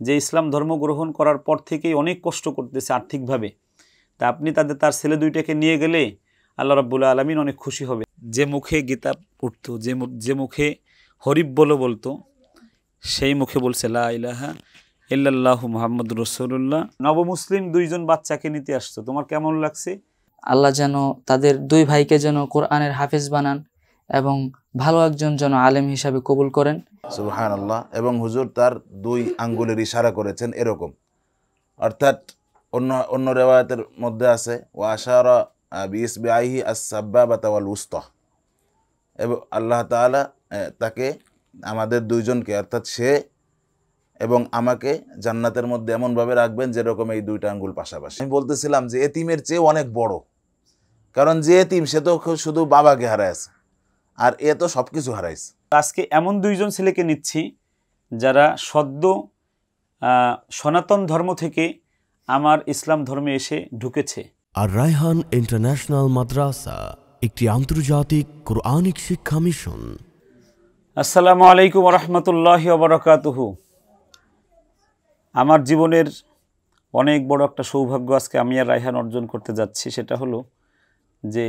যে ইসলাম ধর্ম গ্রহণ করার পর থেকেই অনেক কষ্ট করতেছে আর্থিকভাবে, তা আপনি তার ছেলে দুইটাকে নিয়ে গেলে আল্লাহ রাব্বুল আলামিন অনেক খুশি হবে। যে মুখে গীতা পড়তো, যে মুখে হরিব বলতো, সেই মুখে বলছে লা ইলাহা ইল্লাল্লাহু মুহাম্মাদুর রাসূলুল্লাহ। নবমুসলিম দুইজন বাচ্চাকে নিতে আসছো, তোমার কেমন লাগছে? আল্লাহ যেন তাদের দুই ভাইকে যেন কোরআনের হাফেজ বানান এবং ভালো একজন যেন আলেম হিসাবে কবুল করেন। সুবহানাল্লাহ। এবং হুজুর তার দুই আঙ্গুলের ইশারা করেছেন এরকম, অর্থাৎ অন্য রিওয়ায়াতের মধ্যে আছে ওয়া আশারা বিইসবিআইহি আস-সাব্বাবাতা ওয়াল উসতা, এবং আল্লাহ তাআলা তাকে আমাদের দুইজনকে অর্থাৎ সে এবং আমাকে জান্নাতের মধ্যে এমনভাবে রাখবেন যেরকম এই দুইটা আঙ্গুল পাশাপাশি। আমি বলতেছিলাম যে এতিমের চেয়ে অনেক বড়, কারণ যে এতিম সে তো শুধু বাবাকে হারাইছে, আর এ তো সব কিছু হারাইছে। আজকে এমন দুইজন ছেলেকে নিচ্ছি যারা সদ্য সনাতন ধর্ম থেকে আমার ইসলাম ধর্মে এসে ঢুকেছে। আর রায়হান ইন্টারন্যাশনাল মাদ্রাসা একটি আন্তর্জাতিক কোরআনিক শিক্ষা মিশন। আসসালামু আলাইকুম ওয়া রাহমাতুল্লাহি ওয়া বারাকাতুহু। আমার জীবনের অনেক বড় একটা সৌভাগ্য আজকে আমি আর রায়হান অর্জন করতে যাচ্ছি। সেটা হলো যে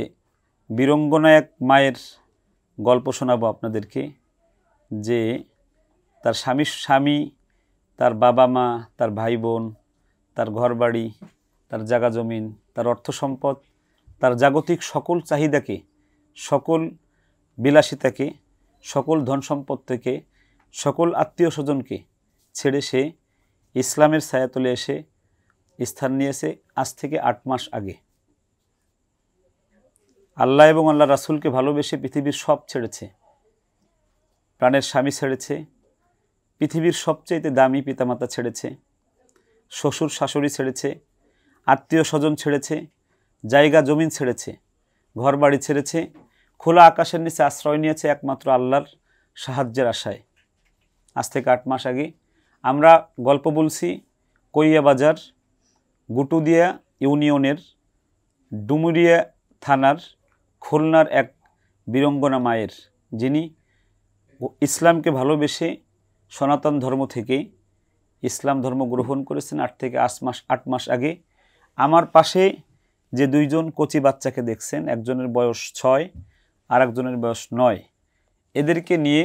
বীরঙ্গনা এক মায়ের গল্প শোনাবো আপনাদেরকে, যে তার স্বামী, তার বাবা মা, তার ভাই বোন, তার ঘরবাড়ি, তার জায়গা জমিন, তার অর্থ সম্পদ, তার জাগতিক সকল চাহিদাকে, সকল বিলাসিতাকে, সকল ধন সম্পদ থেকে, সকল আত্মীয় স্বজনকে ছেড়ে সে ইসলামের ছায়াতলে এসে স্থান নিয়েছে আজ থেকে 8 মাস আগে। আল্লাহ এবং আল্লাহ রাসূলকে ভালোবেসে পৃথিবীর সব ছেড়েছে, প্রাণের স্বামী ছেড়েছে, পৃথিবীর সবচেয়ে দামি পিতামাতা ছেড়েছে, শ্বশুর শাশুড়ি ছেড়েছে, আত্মীয় স্বজন ছেড়েছে, জায়গা জমিন ছেড়েছে, ঘরবাড়ি ছেড়েছে, খোলা আকাশের নিচে আশ্রয় নিয়েছে একমাত্র আল্লাহর সাহায্যের আশায়। আজ থেকে 8 মাস আগে আমরা গল্প বলছি কইয়া বাজার গুটুদিয়া ইউনিয়নের ডুমুরিয়া থানার খুলনার এক বীরঙ্গনা মায়ের, যিনি ইসলামকে ভালোবেসে সনাতন ধর্ম থেকে ইসলাম ধর্ম গ্রহণ করেছেন 8 থেকে 8 মাস আগে। আমার পাশে যে দুইজন কচি বাচ্চাকে দেখছেন, একজনের বয়স 6 আর একজনের বয়স 9, এদেরকে নিয়ে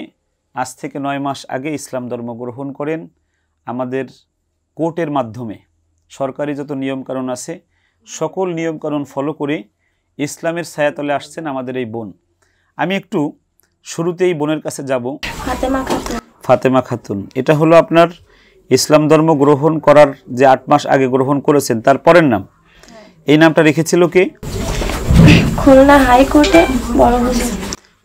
আজ থেকে 9 মাস আগে ইসলাম ধর্ম গ্রহণ করেন। আমাদের কোর্টের মাধ্যমে সরকারি যত নিয়মকানুন আছে সকল নিয়মকানুন ফলো করে ইসলামের ছায়াতলে আসছেন আমাদের এই বোন। আমি একটু শুরুতেই বোনের কাছে যাব। ফাতেমা খাতুন, এটা হলো আপনার ইসলাম ধর্ম গ্রহণ করার যে 8 মাস আগে গ্রহণ করেছেন তার পরের নাম। এই নামটা রেখেছিল কে? খুলনা হাইকোর্টে বড় হুজুর।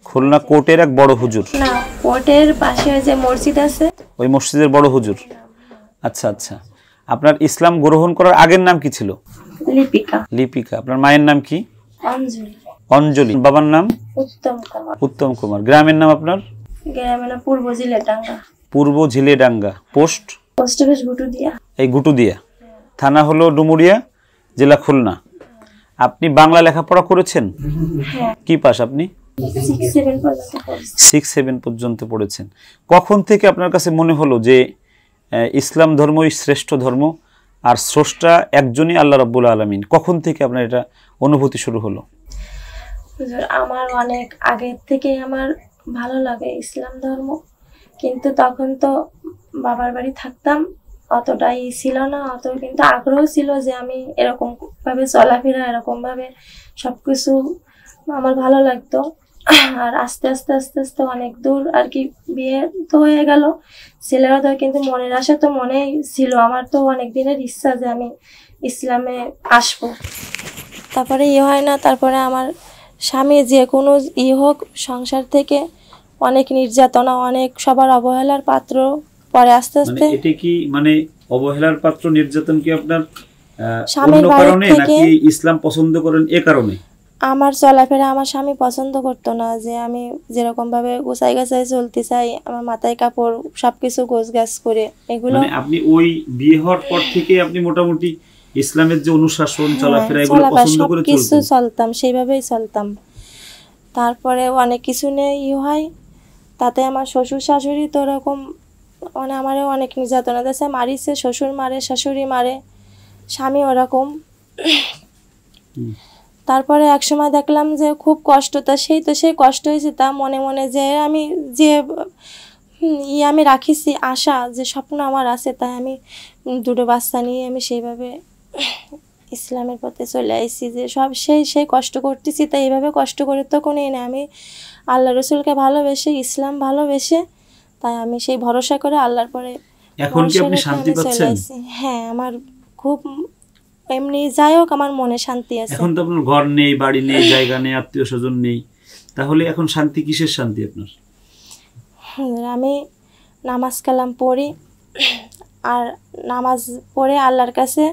খুলনা কোর্টের এক বড় হুজুর? না, কোর্টের পাশে যে মসজিদ আছে ওই মসজিদের বড় হুজুর। আচ্ছা আচ্ছা, আপনার ইসলাম গ্রহণ করার আগের নাম কি ছিল? লিপিকা। লিপিকা। আপনার মায়ের নাম কি? অঞ্জলি। অঞ্জলি। বাবার নাম? উত্তম কুমার। উত্তম কুমার। গ্রামের নাম আপনার? গ্রামের নাম পূর্ব ঝিলেডাঙ্গা। পূর্ব ঝিলেডাঙ্গা। Post office Gutudia. এই গুটুদিয়া। থানা হলো ডুমুরিয়া, জেলা খুলনা। আপনি বাংলা লেখাপড়া করেছেন? হ্যাঁ। কি পাস আপনি? 6-7 পর্যন্ত পড়েছেন। কখন থেকে আপনার কাছে মনে হলো যে ইসলাম ধর্মই শ্রেষ্ঠ ধর্ম আর স্রষ্টা একজনই আল্লাহ রাব্বুল আলামিন? কখন থেকে আপনার এটা অনুভূতি শুরু হলো? আমার অনেক আগে থেকে আমার ভালো লাগে ইসলাম ধর্ম, কিন্তু তখন তো বাবার বাড়ি থাকতাম, অতটাই ছিল না, অত কিন্তু আগ্রহ ছিল যে আমি এরকম ভাবে চলাফেরা, এরকম ভাবে সবকিছু আমার ভালো লাগতো। আর আস্তে আস্তে আস্তে আস্তে অনেক দূর আর কি বিয়ে তো হয়ে গেল, ছেলেরা তো, কিন্তু মনের আশা তো মনেই ছিল, আমার তো অনেক দিনের ইচ্ছা যে আমি ইসলামে আসবো। তারপরে হয় না, তারপরে আমার স্বামী যে কোনো হোক সংসার থেকে অনেক নির্যাতনা, অনেক সবার অবহেলার পাত্র। পরে আস্তে আস্তে এটা কি মানে অবহেলার পাত্র, নির্যাতন কি আপনার অন্য কারণে নাকি ইসলাম পছন্দ করেন এ কারণে? আমার চলাফেরা আমার স্বামী পছন্দ করতো না, যে আমি যেরকম ভাবে গোছাই গাছাই চলতে চাই, আমার মাথায় কাপড় সবকিছু গোছগাছ করে, এগুলো মানে আপনি ওই বিয়ে হওয়ার পর থেকে আপনি মোটামুটি ইসলামের যে অনুশাসন চলাফেরা এগুলো পছন্দ করে চলতাম, সেইভাবেই চলতাম। তারপরে অনেক কিছু নেই হয়, তাতে আমার শ্বশুর শাশুড়ি তো এরকম মানে আমারও অনেক নির্যাতনা দিয়েছে, মারিছে, শ্বশুর মারে, শাশুড়ি মারে, স্বামী ওরকম। তারপরে একসময় দেখলাম যে খুব কষ্ট, তা সেই কষ্ট হয়েছে, তা মনে মনে যে আমি যে আমি রাখিছি আশা, যে স্বপ্ন আমার আছে, তাই আমি দুটো বাচ্চা নিয়ে আমি সেইভাবে ইসলামের পথে চলে আইছি। যে সব সেই কষ্ট করতেছি, তাই এইভাবে কষ্ট করে তো কোনোই না, আমি আল্লাহ রসুলকে ভালোবেসে, ইসলাম ভালোবেসে, তাই আমি সেই ভরসা করে আল্লাহর পরে এখন কি আপনি ভরসা রেখে শান্তি আমি চলে পাচ্ছেন? আইছি। হ্যাঁ, আমার খুব এমনি যাই হোক আমার মনে শান্তি আছে। এখন তো আপনার ঘর নেই, বাড়ি নেই, জায়গা নেই, আত্মীয় স্বজন নেই, তাহলে এখন শান্তি কিসের শান্তি আপনার? আমি নামাজ কালাম পড়ি, আর নামাজ পড়ে আল্লাহর কাছে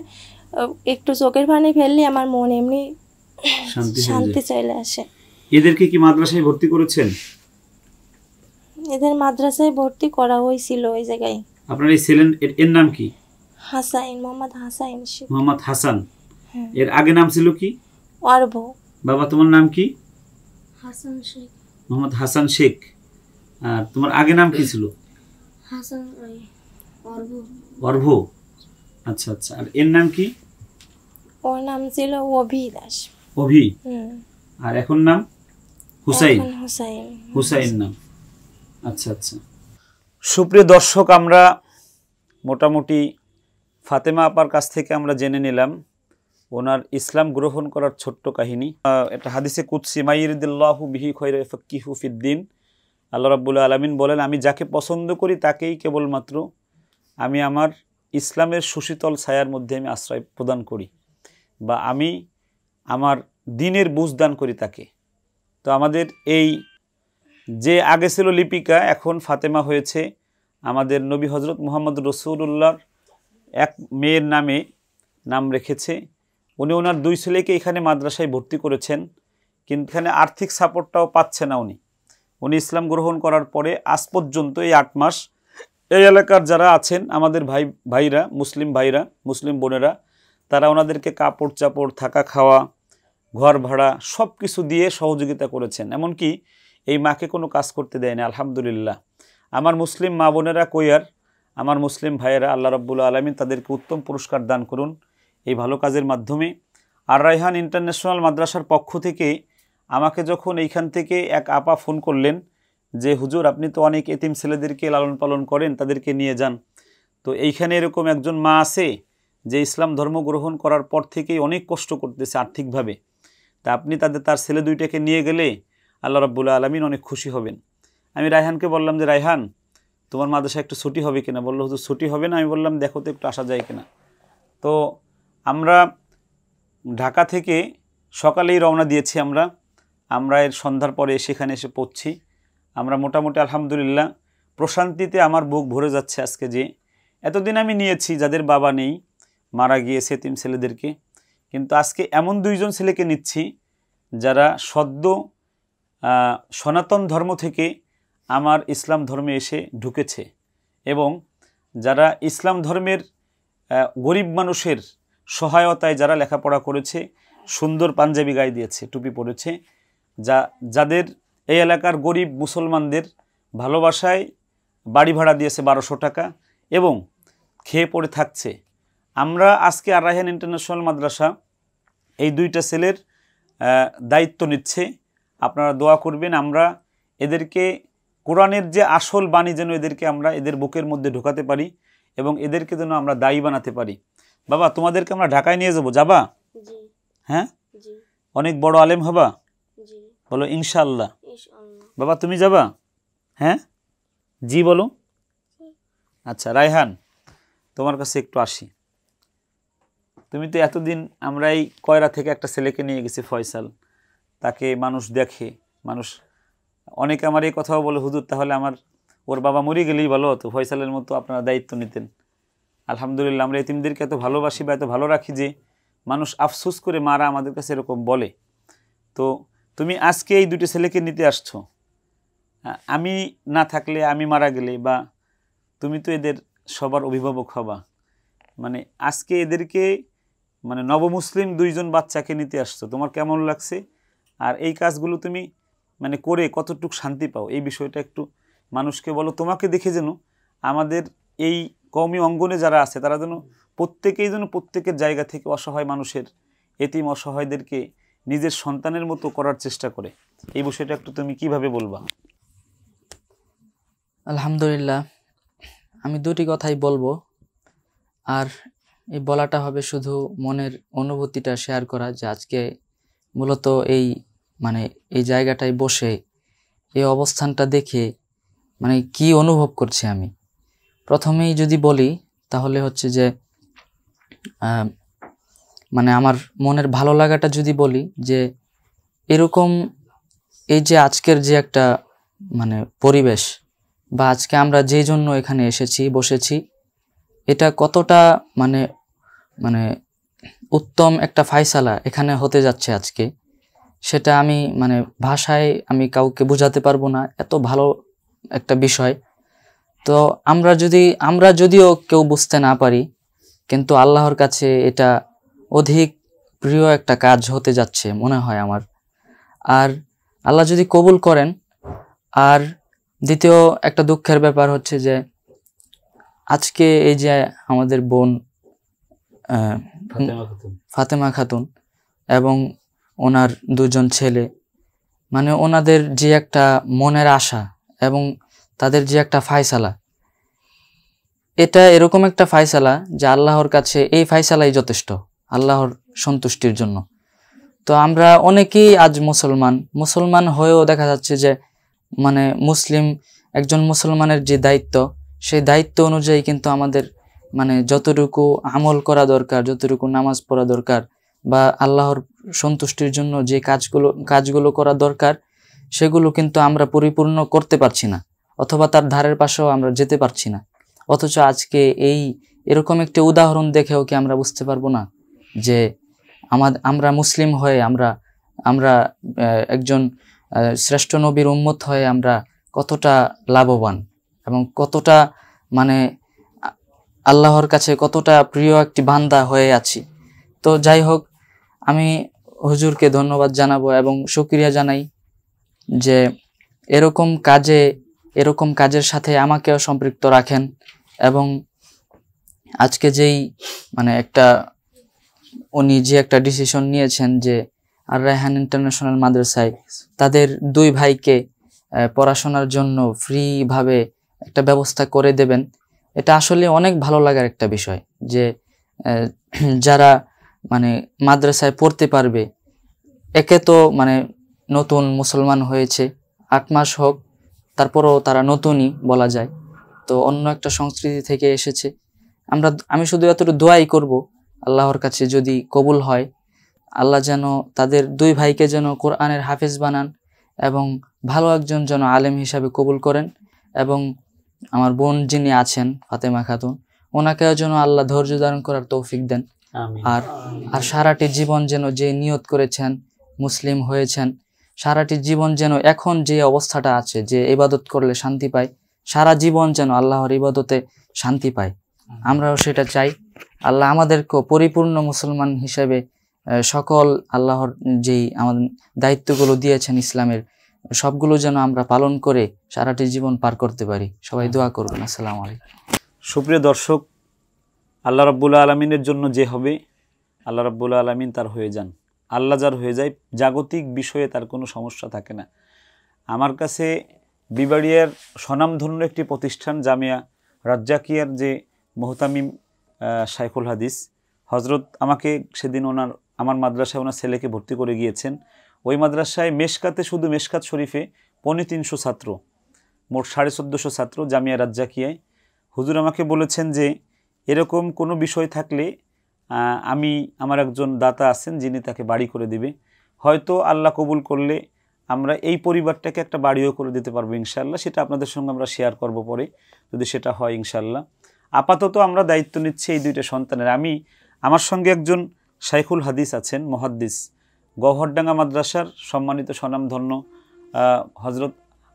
একটু চোখের পানি ফেললে আমার মন এমনি শান্তি হয়ে শান্তি যায়। চলে আসে। এদেরকে কি মাদ্রাসায় ভর্তি করেছেন? এদের মাদ্রাসায় ভর্তি করা হয়েছিল ওই জায়গায়। আপনার এই ছেলের এর নাম কি? হাসাইন, মোহাম্মদ হাসাইন শেখ। মোহাম্মদ হাসান। হ্যাঁ। এর আগে নাম ছিল কি? অর্ভ। বাবা তোমার নাম কি? হাসান শেখ। মোহাম্মদ হাসান শেখ। আর তোমার আগে নাম কি ছিল? হাসান অর্ভ। অর্ভ। আচ্ছা আচ্ছা। আর এর নাম কি? ওর নাম ছিল অভি দাস। অভি। হুম। আর এখন নাম হুসাইন। এখন হুসাইন। হুসাইন নাম। আচ্ছা আচ্ছা। সুপ্রিয় দর্শক, আমরা মোটামুটি ফাতেমা আপার কাছ থেকে আমরা জেনে নিলাম ওনার ইসলাম গ্রহণ করার ছোট্ট কাহিনী। এটা হাদিসে কুদসি, মাইয়ুরিদিল্লাহু বিহি খায়রা ইয়াফাক্কিহু ফিদ্দিন। আল্লাহ রাব্বুল আলামিন বলেন, আমি যাকে পছন্দ করি তাকেই কেবলমাত্র আমি আমার ইসলামের সুশীতল ছায়ার মধ্যে আমি আশ্রয় প্রদান করি, বা আমি আমার দ্বীনের বুঝ দান করি তাকে। তো আমাদের এই যে আগে ছিল লিপিকা, এখন ফাতেমা হয়েছে আমাদের নবী হজরত মুহাম্মদ রসুল্লাহর এক মেয়ের নামে নাম রেখেছে। উনি ওনার দুই ছেলেকে এখানে মাদ্রাসায় ভর্তি করেছেন, কিন্তু এখানে আর্থিক সাপোর্টটাও পাচ্ছে না। উনি ইসলাম গ্রহণ করার পরে আজ পর্যন্ত এই 8 মাস এই এলাকার যারা আছেন আমাদের ভাইরা, মুসলিম ভাইরা, মুসলিম বোনেরা, তারা ওনাদেরকে কাপড় চাপড়, থাকা খাওয়া, ঘর ভাড়া সব কিছু দিয়ে সহযোগিতা করেছেন। এমনকি এই মাকে কোনো কাজ করতে দেয়নি। আলহামদুলিল্লাহ। আমার মুসলিম মা বোনেরা কইয়ার, আমার মুসলিম ভাইয়েরা, আল্লাহ রাব্বুল আলামিন তাদেরকে উত্তম পুরস্কার দান করুন এই ভালো কাজের মাধ্যমে। আর রায়হান ইন্টারন্যাশনাল মাদ্রাসার পক্ষ থেকে আমাকে যখন এইখান থেকে এক আপা ফোন করলেন যে হুজুর আপনি তো অনেক এতিম ছেলেদেরকে লালন পালন করেন, তাদেরকে নিয়ে যান, তো এইখানে এরকম একজন মা আছে যে ইসলাম ধর্ম গ্রহণ করার পর থেকেই অনেক কষ্ট করতেছে আর্থিকভাবে, তা আপনি তার ছেলে দুইটাকে নিয়ে গেলে আল্লাহ রাব্বুল আলামিন অনেক খুশি হবেন। আমি রায়হানকে বললাম যে রায়হান তোমার মাদ্রাসা একটু ছুটি হবে কিনা? বললো হুজুর ছুটি হবে না। আমি বললাম দেখো তো একটু আসা যায় কিনা। তো আমরা ঢাকা থেকে সকালেই রওনা দিয়েছি। আমরা এর সন্ধ্যার পরে সেখানে এসে পৌঁছি। আমরা মোটামুটি আলহামদুলিল্লাহ প্রশান্তিতে আমার বুক ভরে যাচ্ছে আজকে, যে এতদিন আমি নিয়েছি যাদের বাবা নেই, মারা গিয়েছে এতিম ছেলেদেরকে, কিন্তু আজকে এমন 2জন ছেলেকে নিচ্ছি যারা সদ্য সনাতন ধর্ম থেকে আমার ইসলাম ধর্মে এসে ঢুকেছে, এবং যারা ইসলাম ধর্মের গরিব মানুষের সহায়তায় যারা লেখাপড়া করেছে, সুন্দর পাঞ্জাবি গায়ে দিয়েছে, টুপি পরেছে, যাদের এই এলাকার গরিব মুসলমানদের ভালোবাসায় বাড়ি ভাড়া দিয়েছে 1200 টাকা এবং খেয়ে পড়ে থাকছে। আমরা আজকে আর রায়হান ইন্টারন্যাশনাল মাদ্রাসা এই 2টা ছেলের দায়িত্ব নিচ্ছে। আপনারা দোয়া করবেন আমরা এদেরকে কোরআনের যে আসল বাণী যেন আমরা এদের বুকের মধ্যে ঢোকাতে পারি এবং এদেরকে যেন আমরা দায়ী বানাতে পারি। বাবা তোমাদেরকে আমরা ঢাকায় নিয়ে যাবো, যাবা? হ্যাঁ, অনেক বড় আলেম হবা, বলো ইনশাআল্লাহ। বাবা তুমি যাবা? হ্যাঁ, জি বলো। আচ্ছা রায়হান, তোমার কাছে একটু আসি। তুমি তো এতদিন, আমরা এই কয়রা থেকে একটা ছেলেকে নিয়ে গেছি ফয়সাল, তাকে মানুষ দেখে, মানুষ অনেকে আমার এই কথাও বলে হুজুর তাহলে ওর বাবা মরে গেলেই ভালো হতো, ফয়সালের মতো আপনারা দায়িত্ব নিতেন। আলহামদুলিল্লাহ আমরা এতিমদেরকে এত ভালোবাসি বা এত ভালো রাখি যে মানুষ আফসোস করে মারা আমাদের কাছে এরকম বলে। তো তুমি আজকে এই 2টি ছেলেকে নিতে আসছো, আমি না থাকলে, আমি মারা গেলে, বা তুমি তো এদের সবার অভিভাবক হবা, মানে আজকে এদেরকে মানে নবমুসলিম 2জন বাচ্চাকে নিতে আসছো, তোমার কেমন লাগছে? আর এই কাজগুলো তুমি মানে করে কতটুকু শান্তি পাও, এই বিষয়টা একটু মানুষকে বলো। তোমাকে দেখে যেন আমাদের এই কওমি অঙ্গনে যারা আছে তারা যেন প্রত্যেকেই যেন প্রত্যেকের জায়গা থেকে অসহায় মানুষের, এতিম অসহায়দেরকে নিজের সন্তানের মতো করার চেষ্টা করে। এই বিষয়টা একটু তুমি কিভাবে বলবা? আলহামদুলিল্লাহ, আমি দুটি কথাই বলবো, আর এই বলাটা হবে শুধু মনের অনুভূতিটা শেয়ার করা, যে আজকে মূলত এই এই জায়গাটায় বসে এই অবস্থানটা দেখে কি অনুভব করছি আমি। প্রথমেই যদি বলি তাহলে হচ্ছে যে আমার মনের ভালো লাগাটা যদি বলি, যে এরকম এই যে আজকের যে একটা পরিবেশ, বা আজকে আমরা যেই জন্য এখানে এসেছি বসেছি, এটা কতটা উত্তম একটা ফায়সালা এখানে হতে যাচ্ছে আজকে, সেটা আমি ভাষায় আমি কাউকে বোঝাতে পারবো না, এত ভালো একটা বিষয়। তো আমরা যদিও কেউ বুঝতে না পারি, কিন্তু আল্লাহর কাছে এটা অধিক প্রিয় একটা কাজ হতে যাচ্ছে মনে হয় আমার। আর আল্লাহ যদি কবুল করেন, আর দ্বিতীয় একটা দুঃখের ব্যাপার হচ্ছে যে আজকে এই যে আমাদের বোন ফাতেমা খাতুন এবং ওনার দুজন ছেলে, ওনাদের যে একটা মনের আশা এবং তাদের যে একটা ফায়সালা, এটা এরকম একটা ফায়সালা যে আল্লাহর কাছে এই ফায়সালাই যথেষ্ট আল্লাহর সন্তুষ্টির জন্য। তো আমরা অনেকেই আজ মুসলমান হয়েও দেখা যাচ্ছে যে একজন মুসলমানের যে দায়িত্ব, সেই দায়িত্ব অনুযায়ী কিন্তু আমাদের যতটুকু আমল করা দরকার, যতটুকু নামাজ পড়া দরকার, বা আল্লাহর সন্তুষ্টির জন্য যে কাজগুলো করা দরকার, সেগুলো কিন্তু আমরা পরিপূর্ণ করতে পারছি না, অথবা তার ধারের পাশেও আমরা যেতে পারছি না। অথচ আজকে এরকম একটি উদাহরণ দেখেও কি আমরা বুঝতে পারবো না যে আমরা মুসলিম হয়ে, আমরা একজন শ্রেষ্ঠ নবীর উম্মত হয়ে আমরা কতটা লাভবান এবং কতটা আল্লাহর কাছে কতটা প্রিয় একটি বান্দা হয়ে আছি। তো যাই হোক, আমি হুজুরকে ধন্যবাদ জানাবো এবং শুকরিয়া জানাই যে এরকম কাজের সাথে আমাকেও সম্পৃক্ত রাখেন, এবং আজকে যেই উনি যে একটা ডিসিশন নিয়েছেন যে আর রায়হান ইন্টারন্যাশনাল মাদ্রাসায় তাদের দুই ভাইকে পড়াশোনার জন্য ফ্রি ভাবে একটা ব্যবস্থা করে দেবেন, এটা আসলে অনেক ভালো লাগার একটা বিষয়। যে যারা মাদ্রাসায় পড়তে পারবে, একে তো নতুন মুসলমান হয়েছে, 8 মাস হোক, তারপরও তারা নতুনই বলা যায়, তো অন্য একটা সংস্কৃতি থেকে এসেছে। আমি শুধু এতটুকু দোয়াই করব আল্লাহর কাছে, যদি কবুল হয়, আল্লাহ যেন তাদের দুই ভাইকে যেন কোরআনের হাফেজ বানান এবং ভালো একজন যেন আলেম হিসাবে কবুল করেন, এবং আমার বোন যিনি আছেন ফাতেমা খাতুন, ওনাকেও যেন আল্লাহ ধৈর্য ধারণ করার তৌফিক দেন। আর সারাটি জীবন যেন যে নিয়ত করেছেন, মুসলিম হয়েছেন, সারাটি জীবন যেন এখন যে অবস্থাটা আছে, যে ইবাদত করলে শান্তি পায়, সারা জীবন যেন আল্লাহর ইবাদতে শান্তি পায়, আমরাও সেটা চাই। আল্লাহ আমাদেরকে পরিপূর্ণ মুসলমান হিসেবে সকল আল্লাহর যেই আমাদের দায়িত্বগুলো দিয়েছেন ইসলামের, সবগুলো যেন আমরা পালন করে সারাটি জীবন পার করতে পারি। সবাই দোয়া করবেন। আসসালামু আলাইকুম। সুপ্রিয় দর্শক, আল্লাহ রাব্বুল আলামিনের জন্য যে হবে, আল্লাহ রাব্বুল আলামিন তার হয়ে যান। আল্লাহ যার হয়ে যায়, জাগতিক বিষয়ে তার কোনো সমস্যা থাকে না। আমার কাছে বিবাড়িয়ার স্বনামধন্য একটি প্রতিষ্ঠান জামিয়া রাজ্জাকিয়ার যে মোহতামিম শাইখুল হাদিস হজরত আমাকে সেদিন আমার মাদ্রাসায় ওনার ছেলেকে ভর্তি করে গিয়েছেন। ওই মাদ্রাসায় মেশকাতে, শুধু মেশকাত শরীফে 350 ছাত্র, মোট 1450 ছাত্র জামিয়া রাজ্জাকিয়ায়। হুজুর আমাকে বলেছেন যে এরকম কোনো বিষয় থাকলে আমার একজন দাতা আছেন যিনি তাকে বাড়ি করে দিবে। হয়তো আল্লাহ কবুল করলে আমরা এই পরিবারটাকে একটা বাড়িও করে দিতে পারবো ইনশাআল্লাহ। সেটা আপনাদের সঙ্গে আমরা শেয়ার করব পরে, যদি সেটা হয় ইনশাআল্লাহ। আপাতত আমরা দায়িত্ব নিচ্ছি এই দুইটা সন্তানের। আমার সঙ্গে একজন শাইখুল হাদিস আছেন, মুহাদ্দিস, গওহরডাঙ্গা মাদ্রাসার সম্মানিত স্বনামধন্য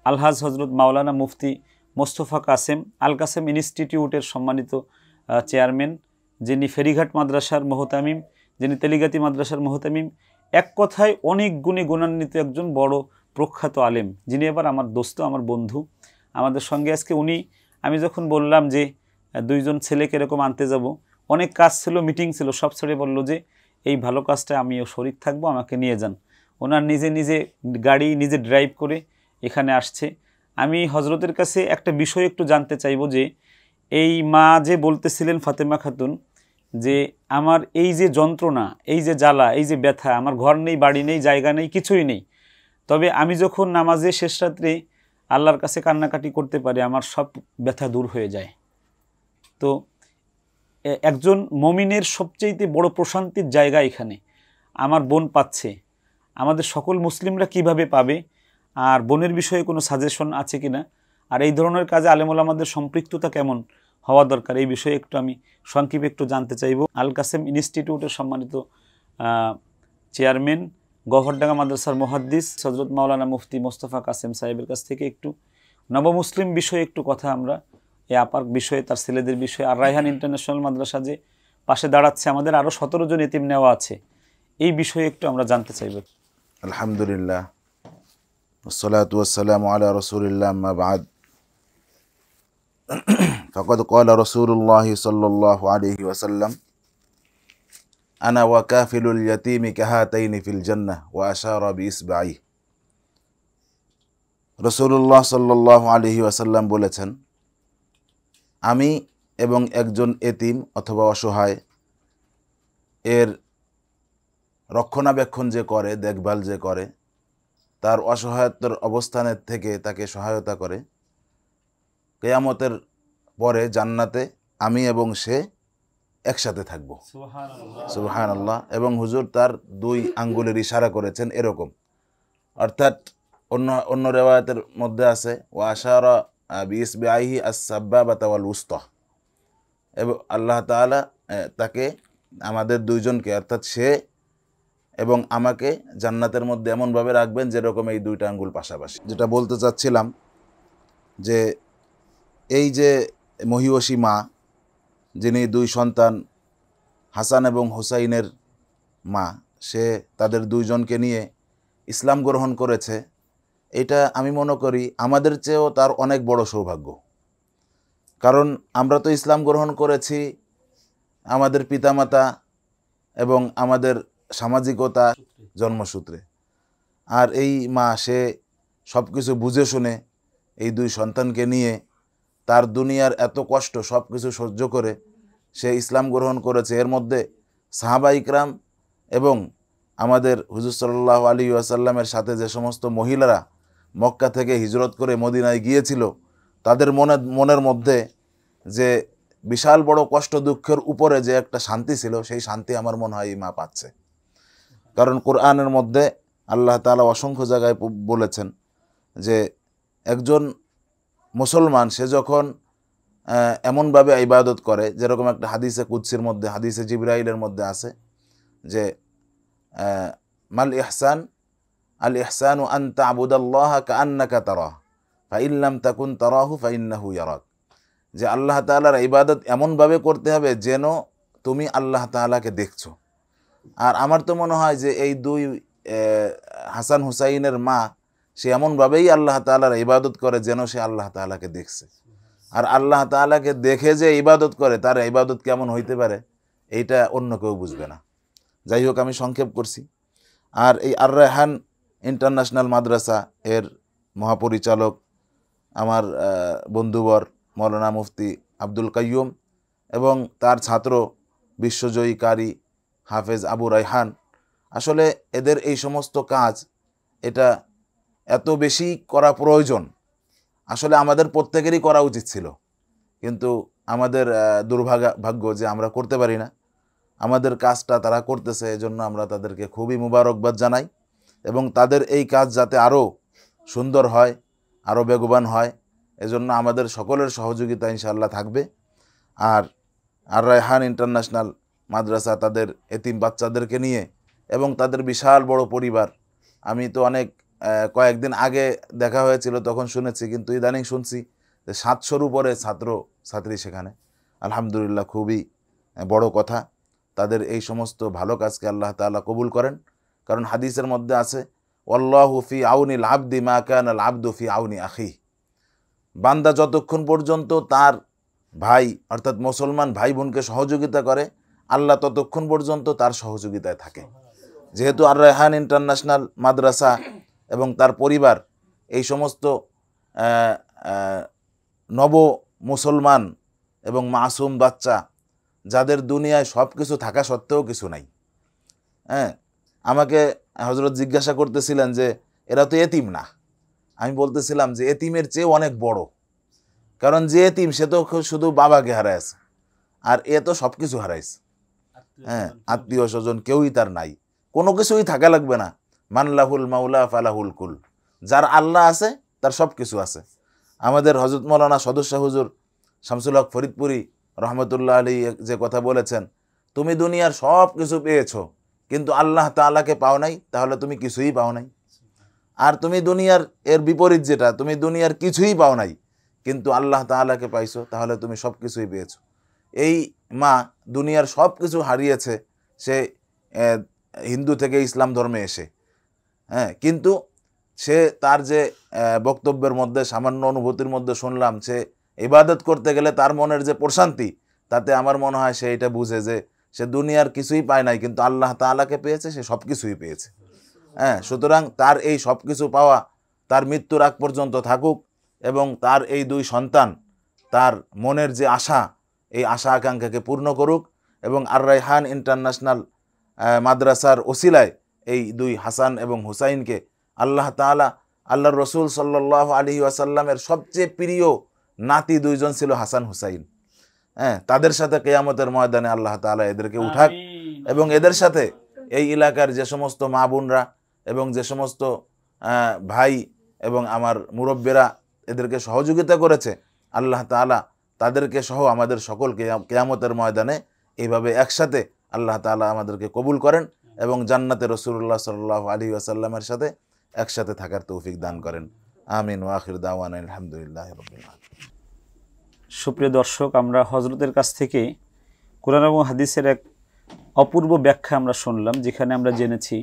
আলহাজ হজরত মাওলানা মুফতি মোস্তফা কাসেম আল কাসেম ইনস্টিটিউটের সম্মানিত চেয়ারম্যান, যিনি ফেরিঘাট মাদ্রাসার মোহতামিম, যিনি তেলিগাতি মাদ্রাসার মোহতামিম, এক কথায় অনেক গুণে গুণান্বিত একজন বড় প্রখ্যাত আলেম, যিনি এবার আমার দোস্ত, আমার বন্ধু। আমাদের সঙ্গে আজকে উনি আমি যখন বললাম যে দুইজন ছেলেকে এরকম আনতে যাব, অনেক কাজ ছিল, মিটিং ছিল, সব ছেড়ে বললো যে এই ভালো কাজটা আমিও শরিক থাকবো, আমাকে নিয়ে যান। ওনার নিজে নিজে গাড়ি নিজে ড্রাইভ করে এখানে আসছে। আমি হজরতের কাছে একটা বিষয় একটু জানতে চাইবো যে এই মা যে বলতেছিলেন ফাতেমা খাতুন যে আমার এই যে যন্ত্রণা, এই যে জ্বালা, এই যে ব্যথা, আমার ঘর নেই, বাড়ি নেই, জায়গা নেই, কিছুই নেই, তবে আমি যখন নামাজে শেষ রাত্রে আল্লাহর কাছে কান্নাকাটি করতে পারি আমার সব ব্যথা দূর হয়ে যায়। তো একজন মমিনের সবচেয়ে বড় প্রশান্তির জায়গা এখানে আমার বোন পাচ্ছে। আমাদের সকল মুসলিমরা কিভাবে পাবে, আর বোনের বিষয়ে কোনো সাজেশন আছে কিনা, আর এই ধরনের কাজে আলেমুল আমাদের সম্পৃক্ততা কেমন হওয়া দরকার, এই বিষয়ে একটু আমি সংক্ষেপে একটু জানতে চাইব। আল কাসেম ইনস্টিটিউটের সম্মানিত চেয়ারম্যান, গহরডাঙ্গা মাদ্রাসার মুহাদ্দিস হযরত মাওলানা মুফতি মোস্তফা কাসেম সাহেবের কাছ থেকে একটু নবমুসলিম বিষয়ে একটু কথা আমরা, এই আপার বিষয়ে, তার ছেলেদের বিষয়ে, আর রায়হান ইন্টারন্যাশনাল মাদ্রাসা যে পাশে দাঁড়াচ্ছে, আমাদের আরও 17 জন এতিম নেওয়া আছে, এই বিষয়ে একটু আমরা জানতে চাইব। আলহামদুলিল্লাহ, والصلاة والسلام على رسول الله ما بعد فقد قال رسول الله صلى الله عليه وسلم أنا وكافل اليتيم كهاتين في الجنة وأشار بإصبعيه। রাসূলুল্লাহ সাল্লাল্লাহু আলাইহি ওয়াসাল্লাম বলেছেন, আমি এবং একজন এতিম অথবা অসহায় এর রক্ষণাবেক্ষণ যে করে, দেখভাল যে করে, তার অসহায়তার অবস্থানের থেকে তাকে সহায়তা করে, কিয়ামতের পরে জান্নাতে আমি এবং সে একসাথে থাকব। সুবহানাল্লাহ। এবং হুজুর তার 2 আঙ্গুলের ইশারা করেছেন এরকম, অর্থাৎ অন্য রিওয়ায়াতের মধ্যে আছে ওয়া আশারা বিইসবিআইহি আস-সাব্বাবাতা ওয়াল উসতা, এবং আল্লাহ তাআলা তাকে, আমাদের দুইজনকে, অর্থাৎ সে এবং আমাকে জান্নাতের মধ্যে এমনভাবে রাখবেন যেরকম এই 2টা আঙ্গুল পাশাপাশি। যেটা বলতে চাচ্ছিলাম যে এই যে মহিয়সী মা, যিনি 2 সন্তান হাসান এবং হুসাইনের মা, সে তাদের 2 জনকে নিয়ে ইসলাম গ্রহণ করেছে, এটা আমি মনে করি আমাদের চেয়েও তার অনেক বড় সৌভাগ্য। কারণ আমরা তো ইসলাম গ্রহণ করেছি আমাদের পিতামাতা এবং আমাদের সামাজিকতা জন্মসূত্রে, আর এই মা সে সব কিছু বুঝে শুনে এই 2 সন্তানকে নিয়ে তার দুনিয়ার এত কষ্ট সব কিছু সহ্য করে সে ইসলাম গ্রহণ করেছে। এর মধ্যে সাহাবা ইকরাম এবং আমাদের হুজুর সাল্লাল্লাহু আলাইহি ওয়াসাল্লামের সাথে যে সমস্ত মহিলারা মক্কা থেকে হিজরত করে মদিনায় গিয়েছিল, তাদের মনের মধ্যে যে বিশাল বড় কষ্ট দুঃখের উপরে যে একটা শান্তি ছিল, সেই শান্তি আমার মনে হয় এই মা পাচ্ছে। কারণ কোরআনের মধ্যে আল্লাহ তাআলা অসংখ্য জায়গায় বলেছেন যে একজন মুসলমান সে যখন এমনভাবে ইবাদত করে, যেরকম একটা হাদিসে কুদসির মধ্যে, হাদিসে জিবরাইলের মধ্যে আছে যে মাল ইহসান আল ইহসানু আন তা'বুদাল্লাহা কাআন্নাকা তারাহ ফাইন লাম তাকুন তারাহু ফাইন্নাহু ইয়ারাক, যে আল্লাহ তাআলার ইবাদত এমনভাবে করতে হবে যেন তুমি আল্লাহ তাআলাকে দেখছো। আর আমার তো মনে হয় যে এই 2 হাসান হুসাইনের মা সে এমনভাবেই আল্লাহ তাআলার ইবাদত করে যেন সে আল্লাহ তাআলাকে দেখছে। আর আল্লাহ তাআলাকে দেখে যে ইবাদত করে, তার ইবাদত কেমন হইতে পারে এইটা অন্য কেউ বুঝবে না। যাই হোক, আমি সংক্ষেপ করছি। আর এই আর রায়হান ইন্টারন্যাশনাল মাদ্রাসা এর মহাপরিচালক আমার বন্ধুবর মৌলানা মুফতি আব্দুল কাইয়ুম এবং তার ছাত্র বিশ্বজয়ী কারি হাফেজ আবু রায়হান, আসলে এদের এই সমস্ত কাজ এটা এত বেশি করা প্রয়োজন, আসলে আমাদের প্রত্যেকেরই করা উচিত ছিল, কিন্তু আমাদের দুর্ভাগ্য যে আমরা করতে পারি না। আমাদের কাজটা তারা করতেছে, এজন্য আমরা তাদেরকে খুবই মুবারকবাদ জানাই, এবং তাদের এই কাজ যাতে আরও সুন্দর হয়, আরও বেগবান হয়, এজন্য আমাদের সকলের সহযোগিতা ইনশাআল্লাহ থাকবে। আর রায়হান ইন্টারন্যাশনাল মাদ্রাসা তাদের এতিম বাচ্চাদেরকে নিয়ে এবং তাদের বিশাল বড় পরিবার, আমি তো অনেক কয়েকদিন আগে দেখা হয়েছিল তখন শুনেছি, কিন্তু ইদানিং শুনছি যে 700-র উপরে ছাত্র ছাত্রী সেখানে। আলহামদুলিল্লাহ, খুবই বড় কথা। তাদের এই সমস্ত ভালো কাজকে আল্লাহ তাআলা কবুল করেন, কারণ হাদিসের মধ্যে আছে ওয়াল্লাহু ফি আউনিল আবদি মা কানাল আবদু ফি আউনি আখিহি, বান্দা যতক্ষণ পর্যন্ত তার ভাই অর্থাৎ মুসলমান ভাই বোনকে সহযোগিতা করে, আল্লাহ ততক্ষণ পর্যন্ত তার সহযোগিতায় থাকে। যেহেতু আর রায়হান ইন্টারন্যাশনাল মাদ্রাসা এবং তার পরিবার এই সমস্ত নব মুসলমান এবং মাসুম বাচ্চা যাদের দুনিয়ায় সব কিছু থাকা সত্ত্বেও কিছু নাই, হ্যাঁ, আমাকে হযরত জিজ্ঞাসা করতেছিলেন যে এরা তো এতিম না। আমি বলতেছিলাম যে এতিমের চেয়ে অনেক বড়, কারণ যে এতিম সে তো শুধু বাবাকে হারাইছে, আর এ তো সব কিছু হারাইছে। হ্যাঁ, আত্মীয় স্বজন কেউই তার নাই, কোনো কিছুই থাকা লাগবে না। মানলাহুল মাওলা ফালাহুল কুল, যার আল্লাহ আছে তার সব কিছু আছে। আমাদের হযরত মৌলানা সদস্য হুজুর শামসুল হক ফরিদপুরি রহমতুল্লাহ আলী যে কথা বলেছেন, তুমি দুনিয়ার সব কিছু পেয়েছো কিন্তু আল্লাহ তাআলাকে পাও নাই, তাহলে তুমি কিছুই পাও নাই। আর তুমি দুনিয়ার এর বিপরীত যেটা, তুমি দুনিয়ার কিছুই পাও নাই কিন্তু আল্লাহ তাআলাকে পাইছো, তাহলে তুমি সব কিছুই পেয়েছো। এই মা দুনিয়ার সব কিছু হারিয়েছে সে হিন্দু থেকে ইসলাম ধর্মে এসে, হ্যাঁ, কিন্তু সে তার যে বক্তব্যের মধ্যে সামান্য অনুভূতির মধ্যে শুনলাম, সে ইবাদত করতে গেলে তার মনের যে প্রশান্তি, তাতে আমার মনে হয় সে এটা বুঝে যে সে দুনিয়ার কিছুই পায় নাই কিন্তু আল্লাহ তাআলাকে পেয়েছে, সে সব কিছুই পেয়েছে। হ্যাঁ, সুতরাং তার এই সব কিছু পাওয়া তার মৃত্যুর আগ পর্যন্ত থাকুক, এবং তার এই দুই সন্তান তার মনের যে আশা, এই আশা আকাঙ্ক্ষাকে পূর্ণ করুক, এবং আর রায়হান ইন্টারন্যাশনাল মাদ্রাসার ওসিলায় এই দুই হাসান এবং হুসাইনকে আল্লাহ তাআলা, আল্লাহর রসুল সাল্লাল্লাহু আলাইহি ওয়াসাল্লামের সবচেয়ে প্রিয় নাতি দুইজন ছিল হাসান হুসাইন, হ্যাঁ, তাদের সাথে কিয়ামতের ময়দানে আল্লাহ তাআলা এদেরকে উঠাক, এবং এদের সাথে এই এলাকার যে সমস্ত মা বোনরা এবং যে সমস্ত ভাই এবং আমার মুরব্বীরা এদেরকে সহযোগিতা করেছে, আল্লাহ তাআলা তাদেরকে সহ আমাদের সকলকে কিয়ামতের ময়দানে এইভাবে একসাথে আল্লাহ তাআলা আমাদেরকে কবুল করেন এবং জান্নাতে রাসূলুল্লাহ সাল্লাল্লাহু আলাইহি ওয়াসাল্লামের সাথে একসাথে থাকার তৌফিক দান করেন। আমিন ওয়া আখির দাওয়ানা আলহামদুলিল্লাহি রাব্বিল আলামিন। সুপ্রিয় দর্শক, আমরা হযরতের কাছ থেকে কোরআন এবং হাদিসের এক অপূর্ব ব্যাখ্যা আমরা শুনলাম, যেখানে আমরা জেনেছি